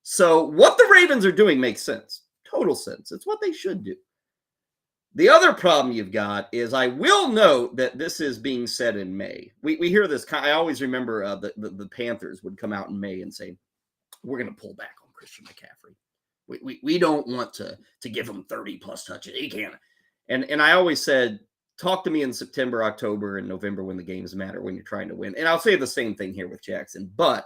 So what the Ravens are doing makes sense. Total sense. It's what they should do. The other problem you've got is, I will note that this is being said in May. We hear this. I always remember the Panthers would come out in May and say, we're going to pull back on Christian McCaffrey. We don't want to give him 30-plus touches. He can't. And I always said, talk to me in September, October, and November when the games matter, when you're trying to win. And I'll say the same thing here with Jackson. But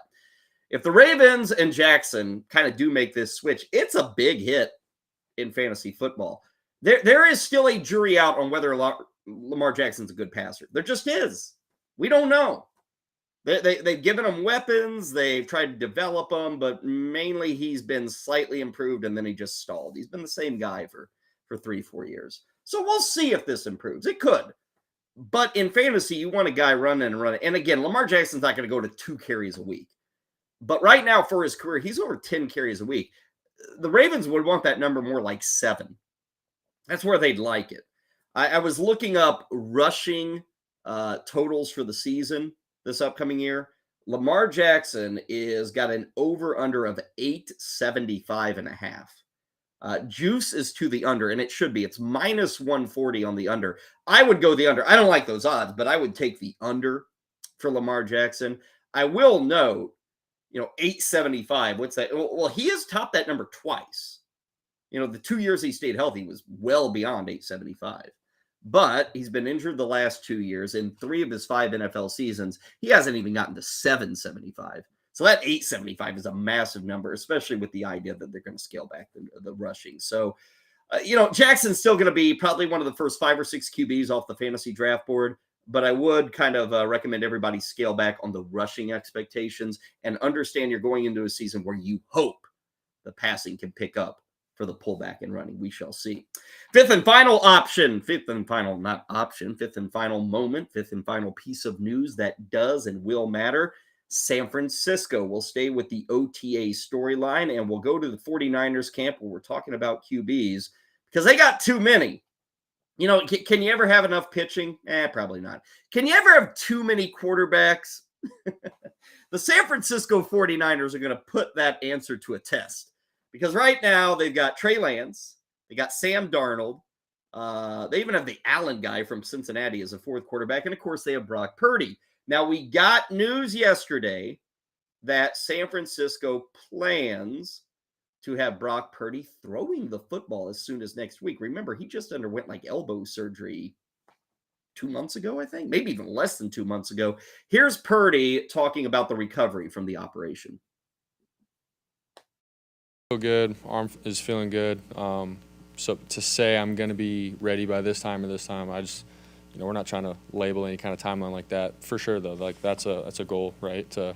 if the Ravens and Jackson kind of do make this switch, it's a big hit in fantasy football. There is still a jury out on whether Lamar Jackson's a good passer. There just is. We don't know. They've given him weapons. They've tried to develop them, but mainly he's been slightly improved, and then he just stalled. He's been the same guy for 3-4 years. So we'll see if this improves. It could. But in fantasy, you want a guy running and running. And again, Lamar Jackson's not going to go to 2 carries a week. But right now for his career, he's over 10 carries a week. The Ravens would want that number more like 7. That's where they'd like it. I was looking up rushing totals for the season this upcoming year. Lamar Jackson is got an over-under of 875.5. Juice is to the under, and it should be. It's minus 140 on the under. I would go the under. I don't like those odds, but I would take the under for Lamar Jackson. I will note, 875. What's that? Well, he has topped that number twice. The 2 years he stayed healthy was well beyond 875. But he's been injured the last 2 years. In 3 of his 5 NFL seasons, he hasn't even gotten to 775. So that 875 is a massive number, especially with the idea that they're going to scale back the rushing. So, Jackson's still going to be probably one of the first 5 or 6 QBs off the fantasy draft board. But I would kind of recommend everybody scale back on the rushing expectations and understand you're going into a season where you hope the passing can pick up for the pullback and running. We shall see. Fifth and final moment, fifth and final piece of news that does and will matter. San Francisco will stay with the OTA storyline, and we'll go to the 49ers camp where we're talking about QBs because they got too many. Can you ever have enough pitching? Probably not. Can you ever have too many quarterbacks? The San Francisco 49ers are going to put that answer to a test because right now they've got Trey Lance, they got Sam Darnold, they even have the Allen guy from Cincinnati as a 4th quarterback, and of course they have Brock Purdy. Now, we got news yesterday that San Francisco plans to have Brock Purdy throwing the football as soon as next week. Remember, he just underwent elbow surgery 2 months ago, I think, maybe even less than 2 months ago. Here's Purdy talking about the recovery from the operation. Feel good. Arm is feeling good. So to say I'm going to be ready by this time or this time, I just – we're not trying to label any kind of timeline like that. For sure, though, that's a goal, right? You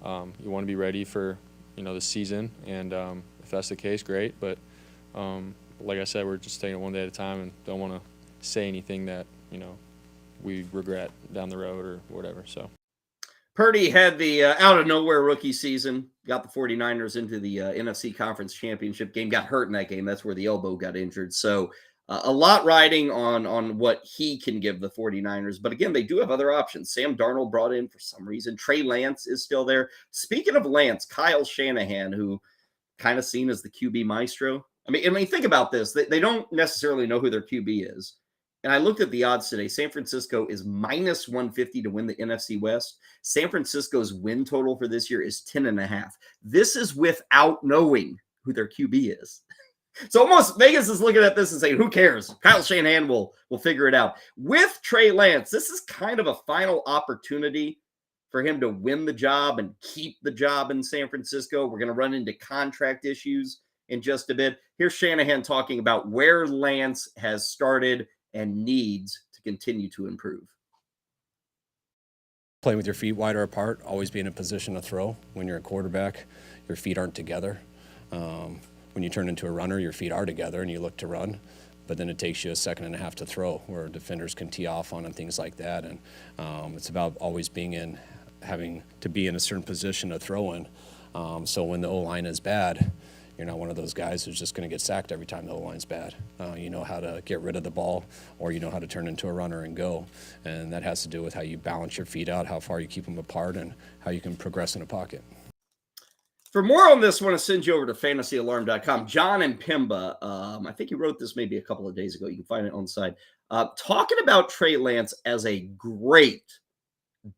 want to be ready for, the season, and if that's the case, great. But like I said, we're just taking it one day at a time and don't want to say anything that, we regret down the road or whatever. So Purdy had the out-of-nowhere rookie season, got the 49ers into the NFC Conference Championship game, got hurt in that game. That's where the elbow got injured. So a lot riding on what he can give the 49ers. But again, they do have other options. Sam Darnold brought in for some reason. Trey Lance is still there. Speaking of Lance, Kyle Shanahan, who kind of seen as the QB maestro. I mean, think about this. They don't necessarily know who their QB is. And I looked at the odds today. San Francisco is minus 150 to win the NFC West. San Francisco's win total for this year is 10.5. This is without knowing who their QB is. So almost Vegas is looking at this and saying, who cares? Kyle Shanahan will figure it out. With Trey Lance, this is kind of a final opportunity for him to win the job and keep the job in San Francisco. We're going to run into contract issues in just a bit. Here's Shanahan talking about where Lance has started and needs to continue to improve. Playing with your feet wider apart, always be in a position to throw. When you're a quarterback, your feet aren't together. When you turn into a runner, your feet are together and you look to run, but then it takes you a second and a half to throw where defenders can tee off on and things like that. And it's about always having to be in a certain position to throw in. So when the O-line is bad, you're not one of those guys who's just going to get sacked every time the O-line's bad. You know how to get rid of the ball, or you know how to turn into a runner and go. And that has to do with how you balance your feet out, how far you keep them apart, and how you can progress in a pocket. For more on this, I want to send you over to fantasyalarm.com. John and Pimba, I think he wrote this maybe a couple of days ago. You can find it on the site. Talking about Trey Lance as a great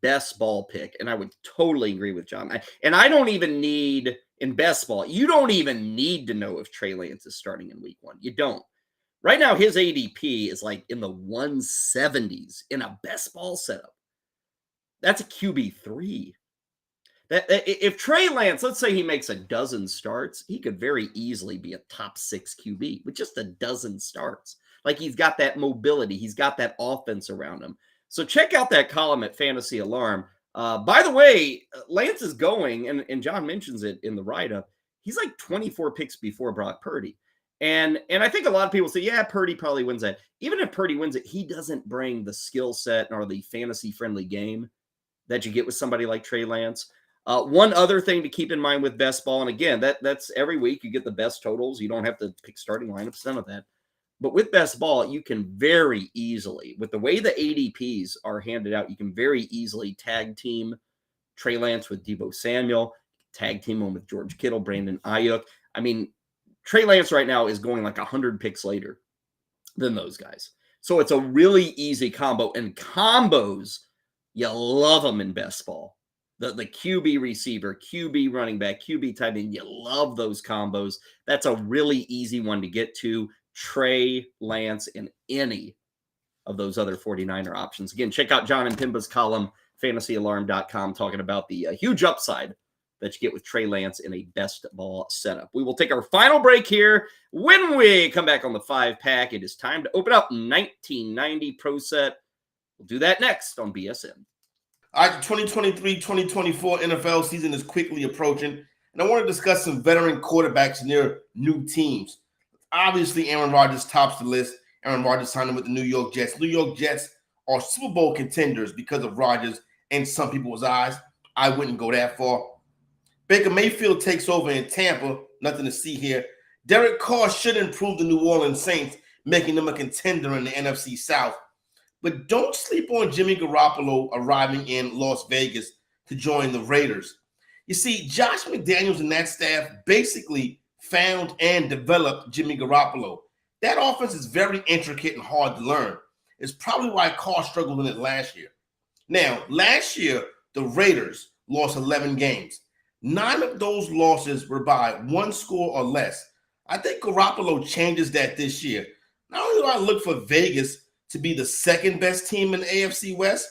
best ball pick, and I would totally agree with John. I don't even need, in best ball, you don't even need to know if Trey Lance is starting in week 1. You don't. Right now, his ADP is like in the 170s in a best ball setup. That's a QB3. If Trey Lance, let's say he makes a dozen starts, he could very easily be a top 6 QB with just a dozen starts. Like, he's got that mobility. He's got that offense around him. So check out that column at Fantasy Alarm. By the way, Lance is going, and John mentions it in the write-up, he's like 24 picks before Brock Purdy. And I think a lot of people say, yeah, Purdy probably wins that. Even if Purdy wins it, he doesn't bring the skill set or the fantasy-friendly game that you get with somebody like Trey Lance. One other thing to keep in mind with best ball, and again, that's every week you get the best totals. You don't have to pick starting lineups, none of that. But with best ball, you can very easily, with the way the ADPs are handed out, you can very easily tag team Trey Lance with Deebo Samuel, tag team him with George Kittle, Brandon Ayuk. I mean, Trey Lance right now is going like 100 picks later than those guys. So it's a really easy combo. And combos, you love them in best ball. The QB receiver, QB running back, QB tight end, you love those combos. That's a really easy one to get to. Trey Lance and any of those other 49er options. Again, check out John and Pimba's column, fantasyalarm.com, talking about the huge upside that you get with Trey Lance in a best ball setup. We will take our final break here. When we come back on the 5-pack, it is time to open up 1990 Pro Set. We'll do that next on BSN. All right, the 2023-2024 NFL season is quickly approaching, and I want to discuss some veteran quarterbacks and their new teams. Obviously, Aaron Rodgers tops the list. Aaron Rodgers signed with the New York Jets. New York Jets are Super Bowl contenders because of Rodgers in some people's eyes. I wouldn't go that far. Baker Mayfield takes over in Tampa. Nothing to see here. Derek Carr should improve the New Orleans Saints, making them a contender in the NFC South. But don't sleep on Jimmy Garoppolo arriving in Las Vegas to join the Raiders. You see, Josh McDaniels and that staff basically found and developed Jimmy Garoppolo. That offense is very intricate and hard to learn. It's probably why Carr struggled in it last year. Now, last year, the Raiders lost 11 games. 9 of those losses were by 1 score or less. I think Garoppolo changes that this year. Not only do I look for Vegas to be the second best team in the AFC West,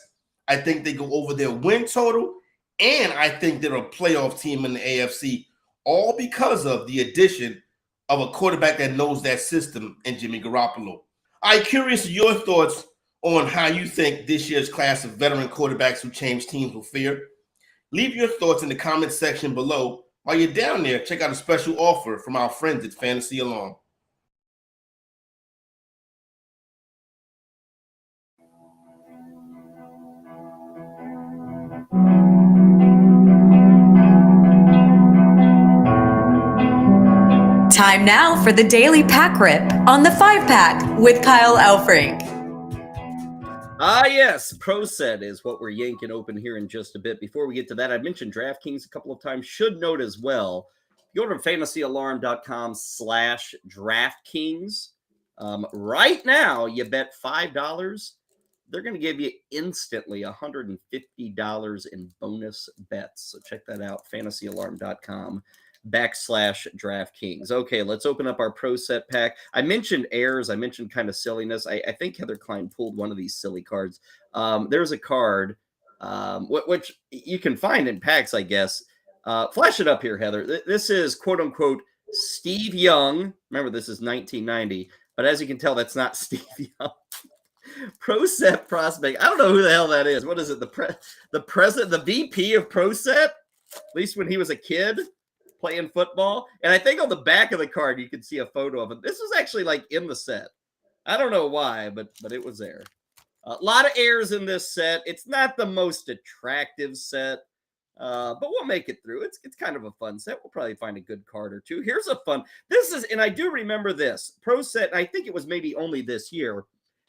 I think they go over their win total, and I think they're a playoff team in the AFC, all because of the addition of a quarterback that knows that system in Jimmy Garoppolo. I'm curious your thoughts on how you think this year's class of veteran quarterbacks who change teams will fare. Leave your thoughts in the comment section below. While you're down there, check out a special offer from our friends at Fantasy Alarm. Time now for the Daily Pack Rip on the 5-pack with Kyle Elfrink. Yes, Pro Set is what we're yanking open here in just a bit. Before we get to that, I mentioned DraftKings a couple of times. Should note as well, go to fantasyalarm.com/DraftKings. Right now, you bet $5. They're going to give you instantly $150 in bonus bets. So check that out, fantasyalarm.com/DraftKings. Okay, let's open up our Pro Set pack. I mentioned errors. I mentioned kind of silliness. I think Heather Klein pulled one of these silly cards. There's a card, which you can find in packs, I guess. Flash it up here, Heather. This is, quote unquote, Steve Young. Remember, this is 1990. But as you can tell, that's not Steve Young. Pro Set prospect. I don't know who the hell that is. What is it? The president, the VP of Pro Set? At least when he was a kid playing football. And I think on the back of the card, you can see a photo of him. This was actually like in the set. I don't know why, but it was there. A lot of errors in this set. It's not the most attractive set, but we'll make it through. It's kind of a fun set. We'll probably find a good card or two. Here's a fun. This is, and I do remember this Pro Set. And I think it was maybe only this year.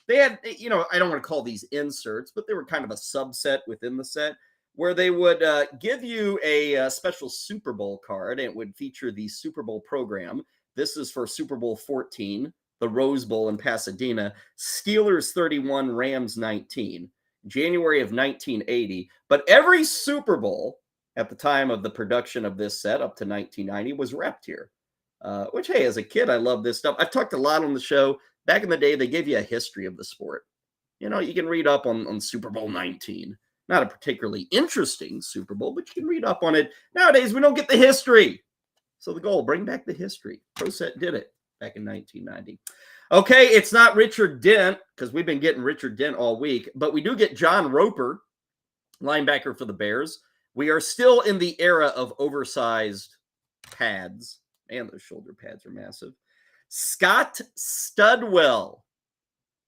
They had, I don't want to call these inserts, but they were kind of a subset within the set where they would give you a special Super Bowl card, and it would feature the Super Bowl program. This is for Super Bowl 14, the Rose Bowl in Pasadena, Steelers 31, Rams 19, January of 1980. But every Super Bowl at the time of the production of this set up to 1990 was repped here, which, hey, as a kid, I love this stuff. I've talked a lot on the show. Back in the day, they gave you a history of the sport. You know, you can read up on Super Bowl 19. Not a particularly interesting Super Bowl, but you can read up on it. Nowadays, we don't get the history. So the goal, bring back the history. ProSet did it back in 1990. Okay, it's not Richard Dent, because we've been getting Richard Dent all week, but we do get John Roper, linebacker for the Bears. We are still in the era of oversized pads, and those shoulder pads are massive. Scott Studwell.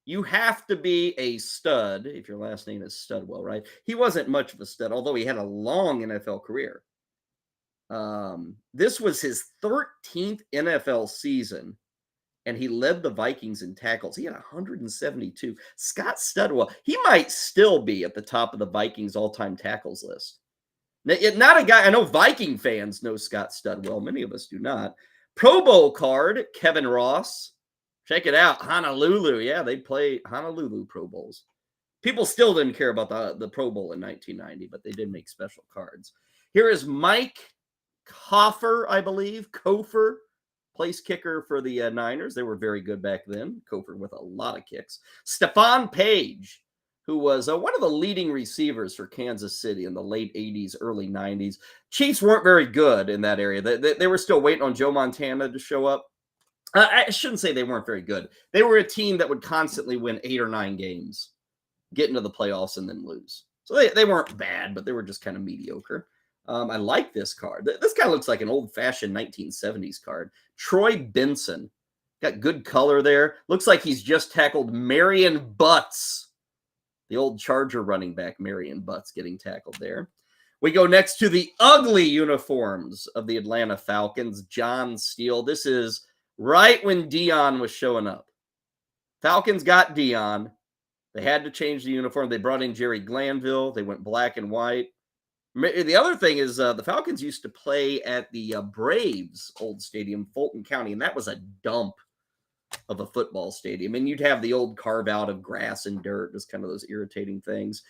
You have to be a stud if your last name is Studwell, right? He wasn't much of a stud, although he had a long NFL career. This was his 13th NFL season, and he led the Vikings in tackles. He had 172. Scott Studwell, he might still be at the top of the Vikings all-time tackles list. Not a guy, I know Viking fans know Scott Studwell. Many of us do not. Pro Bowl card, Kevin Ross. Check it out, Honolulu. Yeah, they play Honolulu Pro Bowls. People still didn't care about the Pro Bowl in 1990, but they did make special cards. Here is Mike Koffer, I believe. Kofer, place kicker for the Niners. They were very good back then. Kofer with a lot of kicks. Stephon Page, who was one of the leading receivers for Kansas City in the late 80s, early 90s. Chiefs weren't very good in that area. They were still waiting on Joe Montana to show up. I shouldn't say they weren't very good. They were a team that would constantly win 8 or 9 games, get into the playoffs, and then lose. So they weren't bad, but they were just kind of mediocre. I like this card. This guy looks like an old-fashioned 1970s card. Troy Benson. Got good color there. Looks like he's just tackled Marion Butts. The old Charger running back, Marion Butts, getting tackled there. We go next to the ugly uniforms of the Atlanta Falcons. John Steele. This is right when Dion was showing up. Falcons got Dion. They had to change the uniform. They brought in Jerry Glanville. They went black and white. The other thing is the Falcons used to play at the Braves' old stadium, Fulton County, and that was a dump of a football stadium. And you'd have the old carve out of grass and dirt, just kind of those irritating things.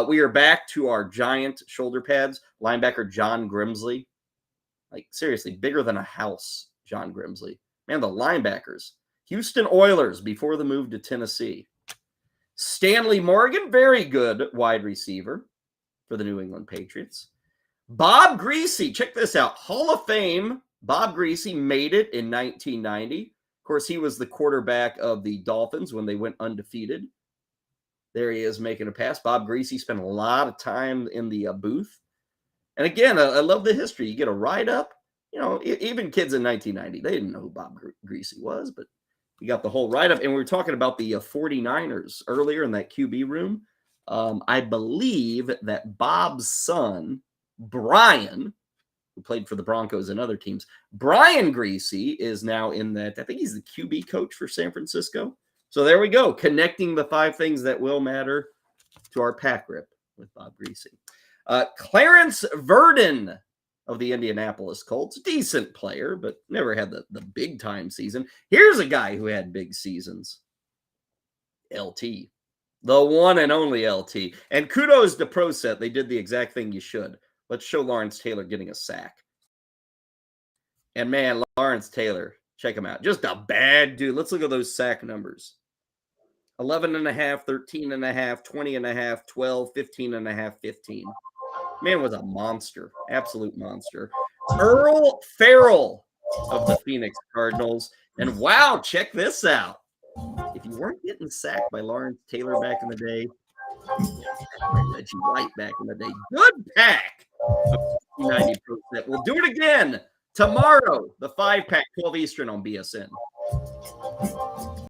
We are back to our giant shoulder pads. Linebacker John Grimsley. Like, seriously, bigger than a house, John Grimsley. Man, the linebackers. Houston Oilers before the move to Tennessee. Stanley Morgan, very good wide receiver for the New England Patriots. Bob Greasy, check this out. Hall of Fame, Bob Greasy made it in 1990. Of course, he was the quarterback of the Dolphins when they went undefeated. There he is making a pass. Bob Greasy spent a lot of time in the booth. And again, I love the history. You get a write-up. You know, even kids in 1990, they didn't know who Bob Greasy was, but we got the whole write-up. And we were talking about the 49ers earlier in that QB room. I believe that Bob's son, Brian, who played for the Broncos and other teams, Brian Greasy is now in that. I think he's the QB coach for San Francisco. So there we go, connecting the 5 things that will matter to our pack rip with Bob Greasy. Clarence Verdon of the Indianapolis Colts, decent player, but never had the big-time season. Here's a guy who had big seasons, LT. The one and only LT. And kudos to ProSet. They did the exact thing you should. Let's show Lawrence Taylor getting a sack. And man, Lawrence Taylor, check him out. Just a bad dude. Let's look at those sack numbers. 11.5, 13.5, 20.5, 12, 15.5, 15. Man was a monster. Absolute monster. Earl Farrell of the Phoenix Cardinals. And wow, check this out. If you weren't getting sacked by Lawrence Taylor back in the day, Reggie White back in the day, good pack. 90%. We'll do it again tomorrow. The 5-pack, 12 Eastern on BSN.